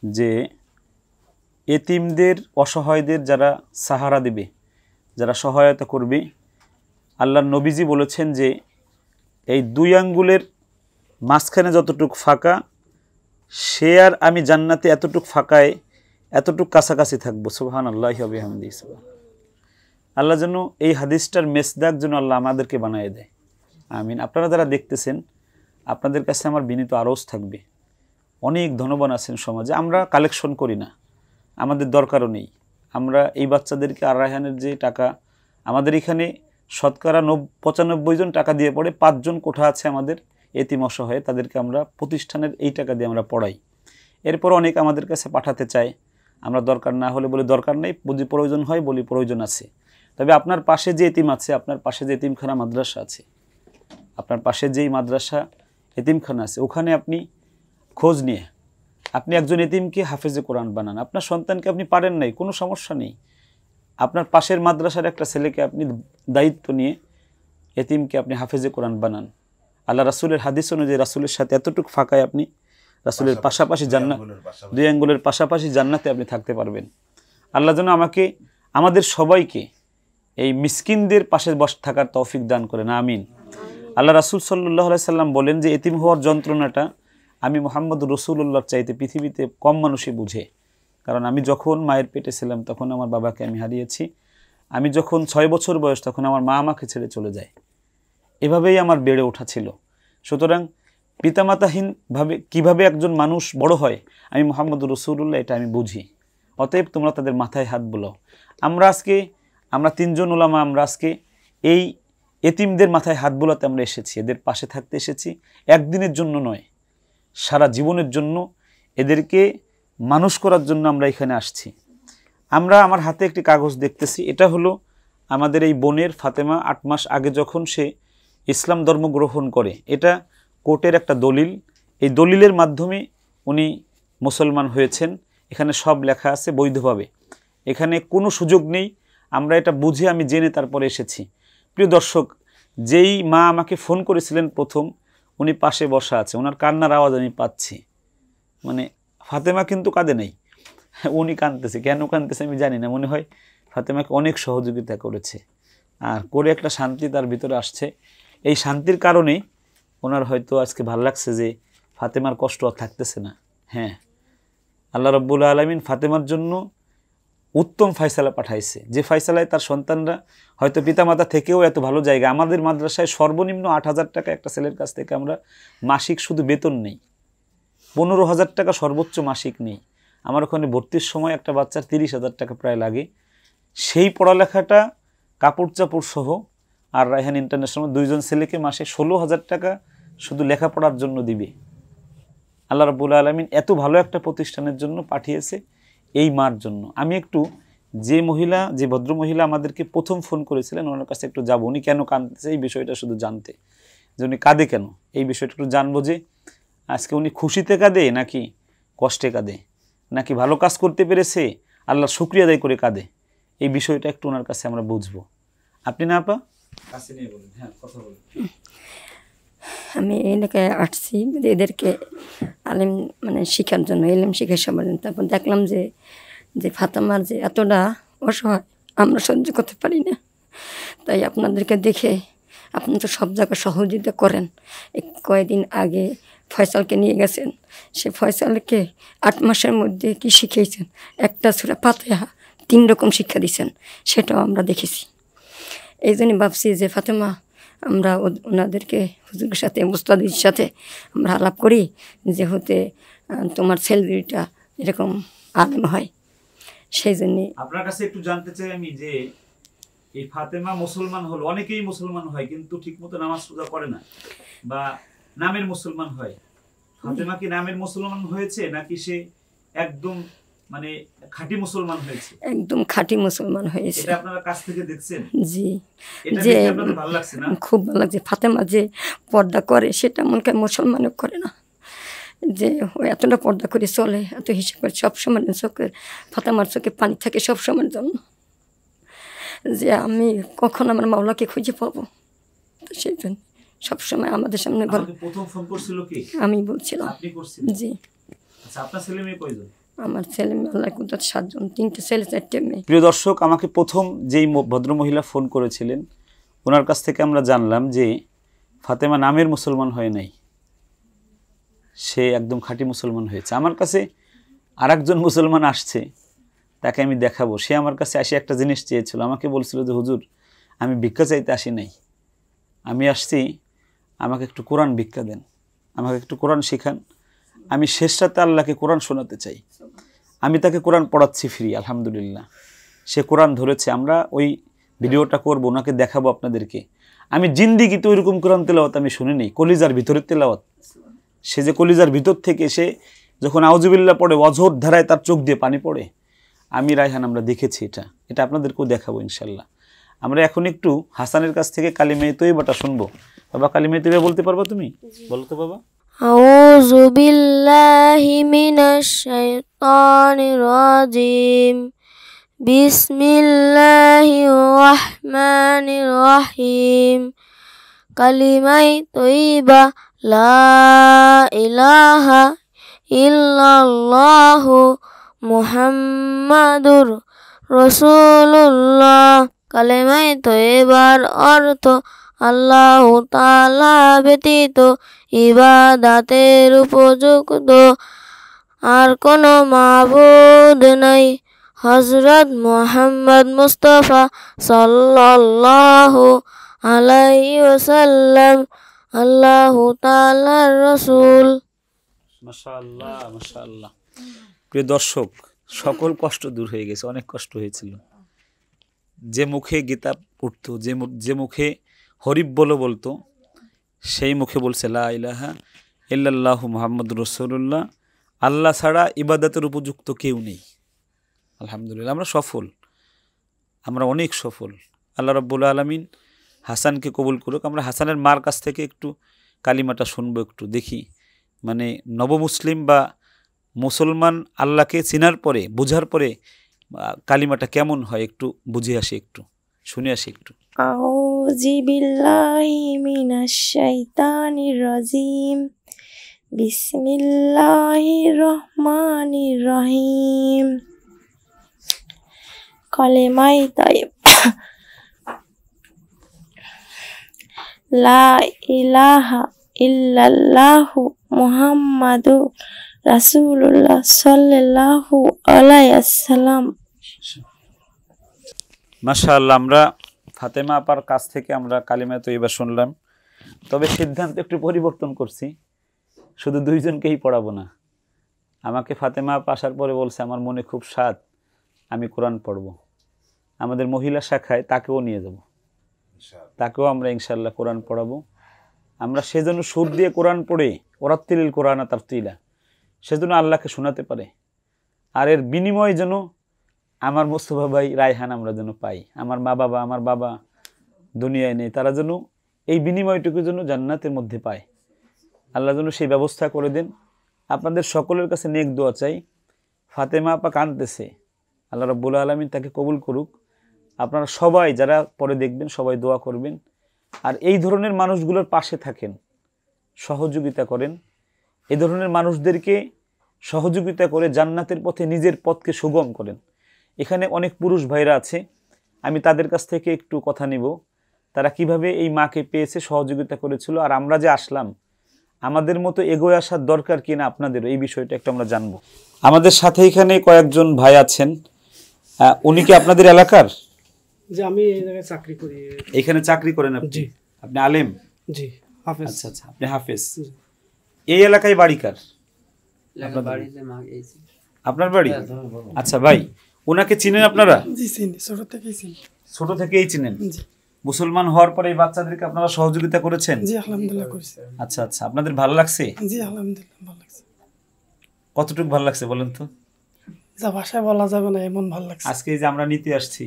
যে এতিমদের, অসহায়দের যারা সাহারা দেবে, যারা সহায়তা করবে, আল্লাহর নবীজি বলেছেন যে এই দুই আঙ্গুলের মাঝখানে যতটুক ফাঁকা, সে আর আমি জান্নাতে এতটুক ফাঁকায় এতটুক কাছাকাছি থাকবো। সুবহানাল্লাহি ওয়া বিহামদিহি। আল্লাহ যেন এই হাদিসটার মেসদাক যেন আল্লাহ আমাদেরকে বানিয়ে দেয়। আমিন। আপনারা যারা দেখতেছেন, আপনাদের কাছে আমার বিনীত আরজ থাকবে, অনেক ধনবান আছেন সমাজে, আমরা কালেকশন করি না, আমাদের দরকারও নেই। আমরা এই বাচ্চাদেরকে আর রায়হানের যে টাকা, আমাদের এখানে শতকরা 95 জন টাকা দিয়ে পড়ে, 5 জন কোঠা আছে আমাদের এতিম অসহায়, তাদেরকে আমরা প্রতিষ্ঠানের এই টাকা দিয়ে আমরা পড়াই। এরপর অনেক আমাদের কাছে পাঠাতে চায়, আমরা দরকার না হলে বলি দরকার নেই, যদি প্রয়োজন হয় বলি প্রয়োজন আছে। তবে আপনার পাশে যে এতিম আছে, আপনার পাশে যে এতিমখানা মাদ্রাসা আছে, আপনার পাশে যেই মাদ্রাসা এতিমখানা আছে, ওখানে আপনি খোঁজ নিয়ে আপনি একজন এতিমকে হাফেজে কোরআন বানান। আপনার সন্তানকে আপনি পারেন নাই, কোনো সমস্যা নেই, আপনার পাশের মাদ্রাসার একটা ছেলেকে আপনি দায়িত্ব নিয়ে এতিমকে আপনি হাফেজে কোরআন বানান। আল্লাহ রাসূলের হাদিস অনুযায়ী রাসূলের সাথে এতটুকু ফাঁকায় আপনি রাসূলের পাশাপাশি জান্নাত, দুই আঙ্গুলের পাশাপাশি জান্নাতে আপনি থাকতে পারবেন। আল্লাহ যেন আমাদের সবাইকে এই মিসকিনদের পাশে বসে থাকার তৌফিক দান করেন। আমিন। আল্লাহ রাসূল সাল্লাল্লাহু আলাইহি সাল্লাম বলেন যে এতিম হওয়ার যন্ত্রণাটা আমি মুহাম্মদ রাসূলুল্লাহর চাইতে পৃথিবীতে কম মানুষই বুঝে। কারণ আমি যখন মায়ের পেটে ছিলাম তখন আমার বাবাকে আমি হারিয়েছি। আমি যখন 6 বছর বয়স তখন আমার মা আমাকে ছেড়ে চলে যায়। এভাবেই আমার বেড়ে ওঠা ছিল। সুতরাং পিতামাতাহীনভাবে কিভাবে একজন মানুষ বড় হয়, আমি মুহাম্মদ রাসূলুল্লাহ এটা আমি বুঝি। অতএব তোমরা তাদের মাথায় হাত বুলাও। আমরা 3 জন উলামা আমরা আজকে এই এতিমদের মাথায় হাত বোলাতে আমরা এসেছি, এদের পাশে থাকতে এসেছি। একদিনের জন্য নয়, সারা জীবনের জন্য এদেরকে মানুষ করার জন্য আমরা এখানে আসছি। আমার হাতে একটি কাগজ দেখতেছি, এটা হলো আমাদের এই বোনের ফাতেমা 8 মাস আগে যখন সে ইসলাম ধর্ম গ্রহণ করে, এটা কোর্টের একটা দলিল। এই দলিলের মাধ্যমে উনি মুসলমান হয়েছেন। এখানে সব লেখা আছে বৈধভাবে, এখানে কোনো সুযোগ নেই। আমরা এটা বুঝে আমি জেনে তারপরে এসেছি। প্রিয় দর্শক, যেই মা আমাকে ফোন করেছিলেন প্রথম, উনি পাশে বসা আছে, ওনার কান্নার আওয়াজ আমি পাচ্ছি। মানে ফাতেমা কিন্তু কাঁদে নাই, উনি কাঁদতেছে। কেন কাঁদতেছে আমি জানি না, মনে হয় ফাতেমাকে অনেক সহযোগিতা করেছে, আর করে একটা শান্তি তার ভিতরে আসছে। এই শান্তির কারণেই ওনার হয়তো আজকে ভালো লাগছে যে ফাতেমার কষ্ট আর থাকতেছে না। হ্যাঁ, আল্লাহ রাব্বুল আলামিন ফাতেমার জন্য উত্তম ফয়সালা পাঠাইছে, যে ফয়সালায় তার সন্তানরা হয়তো পিতামাতা থেকেও এত ভালো জায়গা। আমাদের মাদ্রাসায় সর্বনিম্ন 8,000 টাকা একটা ছেলের কাছ থেকে আমরা মাসিক শুধু বেতন নেই, 15,000 টাকা সর্বোচ্চ মাসিক নেই। আমার ওখানে ভর্তির সময় একটা বাচ্চার 30,000 টাকা প্রায় লাগে। সেই পড়ালেখাটা কাপড় চাপড় সহ আর রায়হান ইন্টারন্যাশনাল 2জন ছেলেকে মাসে 16,000 টাকা শুধু লেখাপড়ার জন্য দিবে। আল্লাহ রাব্বুল আলামিন এত ভালো একটা প্রতিষ্ঠানের জন্য পাঠিয়েছে এই মার জন্য। আমি একটু যে ভদ্র মহিলা আমাদেরকে প্রথম ফোন করেছিলেন ওনার কাছে একটু যাবো, উনি কেন কাঁদতেছে এই বিষয়টা শুধু জানতে, যে উনি কাঁদে কেন এই বিষয়টা একটু জানবো, যে আজকে উনি খুশিতে কাঁদে নাকি কষ্টে কাঁদে, নাকি ভালো কাজ করতে পেরেছে আল্লাহর শুকরিয়া আদায় করে কাঁদে, এই বিষয়টা একটু ওনার কাছে আমরা বুঝবো। আপনি না আপা কাছে নিয়ে বলুন। হ্যাঁ, কথা বলুন। আমি এই এলাকায় আসছি এদেরকে আলিম শিখার জন্য, এলিম শিখে সবার জন্য। তারপর দেখলাম যে ফাতেমার যে এতটা অসহায় আমরা সহ্য করতে পারি না, তাই আপনাদেরকে দেখে আপনি তো সব জায়গায় সহযোগিতা করেন। কয়েকদিন আগে ফয়সালকে নিয়ে গেছেন, সে ফয়সালকে 8 মাসের মধ্যে কি শিখিয়েছেন, একটা সূরা ফাতিহা 3 রকম শিক্ষা দিয়েছেন, সেটাও আমরা দেখেছি। এই জন্যই ভাবছি যে ফাতেমা আমরা ওনাদেরকে হুজুরের সাথে মুস্তাদির সাথে আমরা আলাপ করি যে হতে তোমার ছেলেটা এরকম আলেম হয়। সেই জন্যে আপনার কাছে একটু জানতে চাই আমি যে এই ফাতেমা মুসলমান হলো, অনেকেই মুসলমান হয় কিন্তু ঠিকমতো নামাজ রোজা করে না বা নামের মুসলমান হয়। ফাতেমা কি নামের মুসলমান হয়েছে নাকি সে একদম খাঁটি মুসলমান হয়েছে? একদম খাঁটি মুসলমান হয়েছে। এটা আপনারা কাছ থেকে দেখছেন? জি, এটা যে দেখে আপনাদের ভালো লাগছে না? খুব ভালো লাগছে। ফাতেমা যে পর্দা করে সেটা মনে হয় মুসলমানও করে না, যে ও এতটা পর্দা করে চলে, এত হিসাব করে সবসময় চোখের ফাতেমার চোখে পানি থাকে সবসময়ের জন্য, যে আমি কখন আমার মাওলাকে খুঁজে পাবো। সেই জন্য সবসময় আমাদের সামনে প্রথম ফোন করছিল কি? আমি বলছিলাম। আপনি করছিলেন? জি। আচ্ছা, আপনার ছেলে মেয়ে কয়জন? আমার ছেলে মেয়ে আল্লাহ কুদরত 7 জন, 3টে ছেলে 4টে মেয়ে। প্রিয় দর্শক, আমাকে প্রথম যেই ভদ্রমহিলা ফোন করেছিলেন ওনার কাছ থেকে আমরা জানলাম যে ফাতেমা নামের মুসলমান হয় নাই, সে একদম খাঁটি মুসলমান হয়েছে। আমার কাছে আরেকজন মুসলমান আসছে, তাকে আমি দেখাবো। সে আমার কাছে এসে একটা জিনিস চেয়েছিল, আমাকে বলছিল যে হুজুর আমি ভিক্ষা চাইতে আসি নাই, আমি আসছি আমাকে একটু কোরআন ভিক্ষা দেন, আমাকে একটু কোরআন শেখান, আমি শেষ রাতে আল্লাহকে কোরআন শোনাতে চাই। আমি তাকে কোরআন পড়াচ্ছি ফ্রি, আলহামদুলিল্লাহ সে কোরআন ধরেছে। আমরা ওই ভিডিওটা করব, ওনাকে দেখাবো আপনাদেরকে। আমি জিন্দিগিতে ওইরকম কোরআন তেলাওয়াত আমি শুনিনি, কলিজার ভিতরের তেলাওয়াত। সে যে কলিজার ভিতর থেকে সে যখন আউযুবিল্লাহ পড়ে অঝোর ধারায় তার চোখ দিয়ে পানি পড়ে, আমি রায়হান আমরা দেখেছি। এটা আপনাদেরকেও দেখাবো ইনশাল্লাহ। আমরা এখন একটু হাসানের কাছ থেকে কালিমায়ে তয়্যিবাটা শুনবো। বাবা, কালিমায়ে তয়্যিবা বলতে পারবা তুমি? বলো তো বাবা। আউযু বিল্লাহি মিনাশ শাইতানির রাজিম। বিসমিল্লাহির রহমানির রহিম। কালিমায়ে তয়্যিবা লা ইলাহা ইল্লাল্লাহু মুহাম্মাদুর রাসূলুল্লাহ। কালিমায়ে তয়্যিবার অর্থ আল্লাহ তাআলা ব্যতীত ইবাদতের উপযুক্ত আর কোনো মাবুদ নাই। হযরত মুহাম্মদ মুস্তাফা সাল্লাল্লাহু আলাইহি ওয়াসাল্লাম আল্লাহ তাআলার রাসূল। মাশাআল্লাহ, মাশাআল্লাহ। প্রিয় দর্শক, সকল কষ্ট দূর হয়ে গেছে, অনেক কষ্ট হয়েছিল। যে মুখে গীতা পড়তো, যে মুখে হরিবল বলতো, সেই মুখে বলছে লা ইলাহা ইল্লাল্লাহু মুহাম্মাদুর রাসূলুল্লাহ, আল্লাহ ছাড়া ইবাদতের উপযুক্ত কেউ নেই। আলহামদুলিল্লাহ, আমরা সফল, আমরা অনেক সফল। আল্লাহ রাব্বুল আলামিন হাসানকে কবুল করুক। আমরা হাসানের মার কাছ থেকে একটু কালিমাটা শুনবো, একটু দেখি নবমুসলিম বা মুসলমান আল্লাহকে চিনার পরে, বোঝার পরে কালিমাটা কেমন হয় একটু বুঝে আসি, একটু শুনে আসি একটু। আউযু বিল্লাহি মিনাশ শাইতানির রাজিম। বিসমিল্লাহির রহমানির রহিম। কলেমাই তয়্যিবা লা ইলাহা ইল্লাল্লাহু মুহাম্মাদুর রাসূলুল্লাহ সাল্লাল্লাহু আলাইহি ওয়াসাল্লাম। মাশাআল্লাহ, আমরা ফাতেমা আপার কাছ থেকে আমরা কালিমা তয়্যিবা শুনলাম। তবে সিদ্ধান্ত একটু পরিবর্তন করছি, শুধু দুইজনকেই পড়াবো না। আমাকে ফাতেমা আপা আসার পরে বলছে আমার মনে খুব স্বাদ, আমি কোরআন পড়ব। আমাদের মহিলা শাখায় তাকেও নিয়ে যাব, তাকেও আমরা ইনশাআল্লাহ কোরআন পড়াবো। আমরা সেজন্য সুর দিয়ে কোরআন পড়ে ওরাত্তিলিল কোরআন তারতিলা, সেজন্য আল্লাহকে শোনাতে পারে। আর এর বিনিময়ে যেন আমার মোস্তফা ভাই রায়হান আমরা যেন পাই। আমার আমার বাবা দুনিয়ায় নেই, তারা যেন এই বিনিময়টুকু যেন জান্নাতের মধ্যে পায়। আল্লাহ যেন সেই ব্যবস্থা করে দেন। আপনাদের সকলের কাছে নেক দোয়া চাই। ফাতেমা আপা কাঁদতেছে, আল্লাহ রাব্বুল আলামিন তাকে কবুল করুক। আপনারা সবাই যারা পরে দেখবেন সবাই দোয়া করবেন, আর এই ধরনের মানুষগুলোর পাশে থাকেন, সহযোগিতা করেন। এই ধরনের মানুষদেরকে সহযোগিতা করে জান্নাতের পথে নিজের পথকে সুগম করেন। এখানে অনেক পুরুষ ভাইরা আছে, আমি তাদের কাছ থেকে একটু কথা নিব, তারা কিভাবে এই মাকে পেয়েছে, সহযোগিতা করেছিল, আর আমরা যে আসলাম আমাদের মতো এগোয় আসার দরকার কিনা আপনাদের, এই বিষয়টা একটু আমরা জানবো। আমাদের সাথে এখানে কয়েকজন ভাই আছেন, উনি কি আপনাদের এলাকার? জি, আমি এই জায়গায় চাকরি করি। এখানে চাকরি করেন আপনি? জি। আপনি আলেম? জি, হাফেজ। আচ্ছা আচ্ছা, আপনি হাফেজ। এই এলাকায় বাড়ি কার? আপনার বাড়ি? আচ্ছা ভাই, ওনাকে চিনেন আপনারা? জি চিনি, ছোট থেকেই চিনি। ছোট থেকেই চিনেন? জি। মুসলমান হওয়ার পরে এই বাচ্চাদেরকে আপনারা সহযোগিতা করেছেন? জি আলহামদুলিল্লাহ করেছি। আচ্ছা আচ্ছা, আপনাদের ভালো লাগছে? জি আলহামদুলিল্লাহ ভালো লাগছে। কতটুকু ভালো লাগছে বলেন তো? যা ভাষায় বলা যাবে না এমন ভালো লাগছে। আজকে এই যে আমরা নিতে আসছি,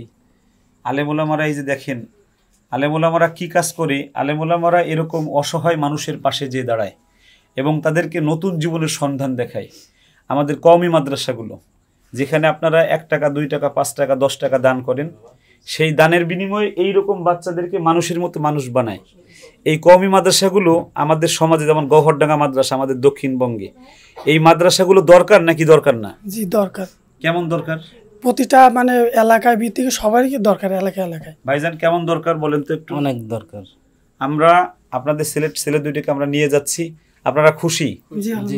আলেমুলামারা এই যে দেখেন, আলেমুলামারা কি কাজ করে, আলেমুলামারা এরকম অসহায় মানুষের পাশে যে দাঁড়ায় এবং তাদেরকে নতুন জীবনের সন্ধান দেখায়। আমাদের কওমি মাদ্রাসাগুলো, যেখানে আপনারা 1 টাকা 2 টাকা 5 টাকা 10 টাকা দান করেন, সেই দানের বিনিময়ে এইরকম বাচ্চাদেরকে মানুষের মতো মানুষ বানায়। এই কওমি মাদ্রাসাগুলো আমাদের সমাজে, যেমন গহরডাঙ্গা মাদ্রাসা আমাদের দক্ষিণবঙ্গে, এই মাদ্রাসাগুলো দরকার নাকি দরকার না? জি দরকার। কেমন দরকার? প্রতিটা মানে এলাকায় ভিত্তিক সবারই দরকার, এলাকায় এলাকায়। ভাইজান কেমন দরকার বলেন তো একটু? অনেক দরকার। আমরা আপনাদের ছেলে দুইটাকে আমরা নিয়ে যাচ্ছি, আপনারা খুশি? জি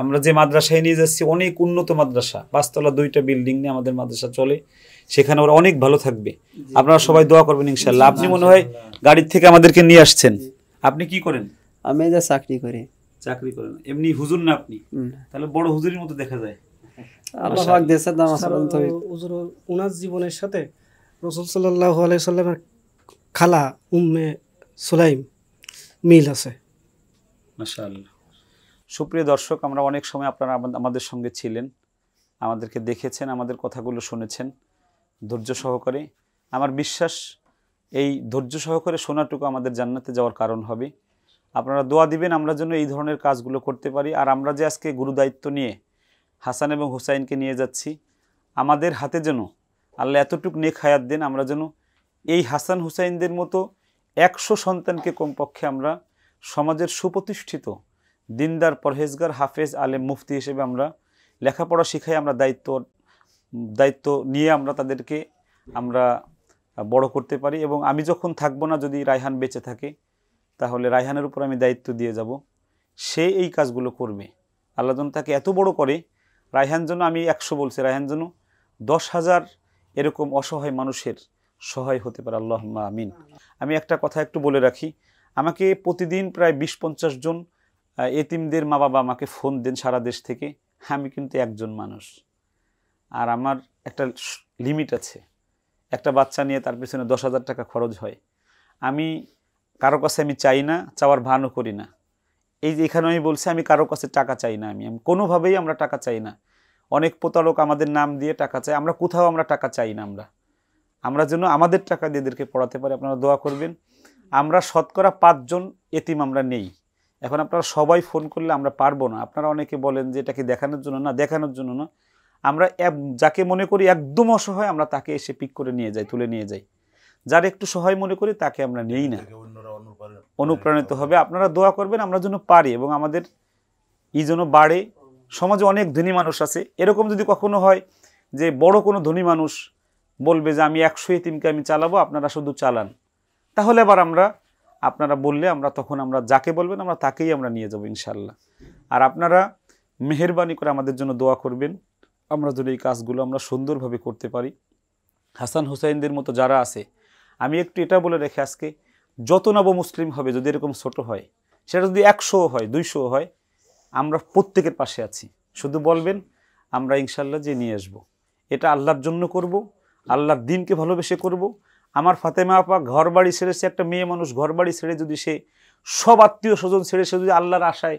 আমরা যে মাদ্রাসায় নিয়ে যাচ্ছি অনেক উন্নত মাদ্রাসা, 5 তলা 2টা বিল্ডিং নিয়ে আমাদের মাদ্রাসা চলে, সেখানে ওরা অনেক ভালো থাকবে। আপনারা সবাই দোয়া করবেন ইনশাআল্লাহ। আপনি মনে হয় গাড়ির থেকে আমাদেরকে নিয়ে আসছেন, আপনি কি করেন? আমি যে চাকরি করি। চাকরি করেন? এমনি হুজুর না আপনি? তাহলে বড় হুজুরের মতো দেখা যায়। আল্লাহ পাক দেশের দাম আসলে তো হুজুর ওনার জীবনের সাথে রাসূল সাল্লাল্লাহু আলাইহি সাল্লামের খালা উম্মে সুলাইম মিল আছে। মাশাআল্লাহ। সুপ্রিয় দর্শক, আমরা অনেক সময় আপনারা আমাদের সঙ্গে ছিলেন, আমাদেরকে দেখেছেন, আমাদের কথাগুলো শুনেছেন ধৈর্য সহকারে। আমার বিশ্বাস এই ধৈর্য সহকারে শোনাটুকু আমাদের জান্নাতে যাওয়ার কারণ হবে। আপনারা দোয়া দিবেন আমরা যেন এই ধরনের কাজগুলো করতে পারি। আর আমরা যে আজকে গুরুদায়িত্ব নিয়ে হাসান এবং হুসাইনকে নিয়ে যাচ্ছি, আমাদের হাতে যেন আল্লাহ এতটুকু নেক হায়াত দেন, আমরা যেন এই হাসান হুসাইনদের মতো 100 সন্তানকে কমপক্ষে আমরা সমাজের সুপ্রতিষ্ঠিত দিনদার, পরহেজগার, হাফেজ, আলেম, মুফতি হিসেবে আমরা লেখাপড়া শিখাই, আমরা দায়িত্ব নিয়ে আমরা তাদেরকে আমরা বড় করতে পারি। এবং আমি যখন থাকবো না, যদি রায়হান বেঁচে থাকে, তাহলে রায়হানের উপর আমি দায়িত্ব দিয়ে যাব, সে এই কাজগুলো করবে। আল্লাহ যেন তাকে এত বড় করে, রায়হান যেন, আমি 100 বলছি, রায়হান যেন 10,000 এরকম অসহায় মানুষের সহায় হতে পারে। আল্লাহুম্মা আমিন। আমি একটা কথা একটু বলে রাখি, আমাকে প্রতিদিন প্রায় 20-50 জন এতিমদের মা বাবা আমাকে ফোন দেন সারা দেশ থেকে। আমি কিন্তু একজন মানুষ, আর আমার একটা লিমিট আছে। একটা বাচ্চা নিয়ে তার পিছনে 10,000 টাকা খরচ হয়। আমি কারো কাছে আমি চাই না, চাওয়ার ভানও করি না। এই যে এখানে আমি বলছি, আমি কারো কাছে টাকা চাই না, আমি কোনোভাবেই আমরা টাকা চাই না। অনেক প্রতারক আমাদের নাম দিয়ে টাকা চায়, আমরা কোথাও আমরা টাকা চাই না। আমরা যেন আমাদের টাকা দিয়ে এদেরকে পড়াতে পারি, আপনারা দোয়া করবেন। আমরা শতকরা 5 জন এতিম আমরা নেই। এখন আপনারা সবাই ফোন করলে আমরা পারবো না। আপনারা অনেকে বলেন যে এটা কি দেখানোর জন্য না, দেখানোর জন্য না। আমরা যাকে মনে করি একদম অসহায়, আমরা তাকে এসে পিক করে নিয়ে যাই, তুলে নিয়ে যাই। যার একটু সহায় মনে করি তাকে আমরা নেই না, অনুপ্রাণিত হবে। আপনারা দোয়া করবেন আমরা যেন পারি এবং আমাদের এই জন্য বাড়ে। সমাজে অনেক ধনী মানুষ আছে, এরকম যদি কখনো হয় যে বড় কোনো ধনী মানুষ বলবে যে আমি 100 এতিমকে আমি চালাবো, আপনারা শুধু চালান, তাহলে আবার আপনারা বললে তখন আমরা যাকে বলবেন আমরা তাকেই আমরা নিয়ে যাব ইনশাল্লাহ। আর আপনারা মেহেরবানি করে আমাদের জন্য দোয়া করবেন, আমরা যদি এই কাজগুলো আমরা সুন্দরভাবে করতে পারি। হাসান হুসাইনদের মতো যারা আছে, আমি একটু এটা বলে রেখে আজকে যত নব মুসলিম হবে, যদি এরকম ছোট হয়, সেটা যদি 100 হয় 200 হয়, আমরা প্রত্যেকের পাশে আছি। শুধু বলবেন, আমরা ইনশাল্লাহ যে নিয়ে আসবো। এটা আল্লাহর জন্য করব, আল্লাহর দিনকে ভালোবেসে করব। আমার ফাতেমা আপা ঘর বাড়ি ছেড়েছে, একটা মেয়ে মানুষ ঘর বাড়ি ছেড়ে যদি সে সব আত্মীয় স্বজন ছেড়ে সে যদি আল্লাহর আশায়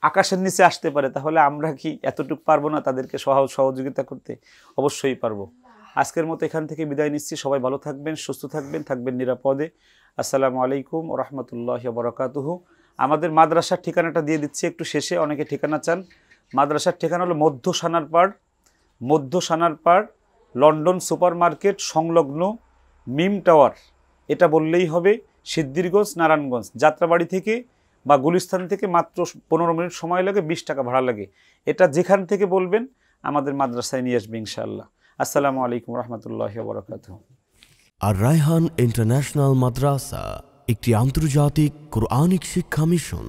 আকাশের নিচে আসতে পারে, তাহলে আমরা কি এতটুকু পারবো না তাদেরকে সহযোগিতা করতে? অবশ্যই পারবো। আজকের মতো এখান থেকে বিদায় নিচ্ছি। সবাই ভালো থাকবেন, সুস্থ থাকবেন নিরাপদে। আসসালামু আলাইকুম ওয়া রাহমাতুল্লাহি ওয়া বারাকাতুহু। আমাদের মাদ্রাসার ঠিকানাটা দিয়ে দিচ্ছি একটু শেষে, অনেকে ঠিকানা চান। মাদ্রাসার ঠিকানা হলো মধ্য সানারপাড় লন্ডন সুপার মার্কেট সংলগ্ন মিম টাওয়ার। এটা বললেই হবে। সিদ্ধিরগঞ্জ, নারায়ণগঞ্জ, যাত্রাবাড়ি থেকে বা গুলিস্তান থেকে মাত্র 15 মিনিট সময় লাগে, 20 টাকা ভাড়া লাগে। এটা যেখান থেকে বলবেন আমাদের মাদ্রাসায় নিয়ে আসবে ইনশাআল্লাহ। আসসালামু আলাইকুম রহমতুল্লাহি ওয়া বারাকাতুহু। আর রায়হান ইন্টারন্যাশনাল মাদ্রাসা একটি আন্তর্জাতিক কোরআনিক শিক্ষা মিশন।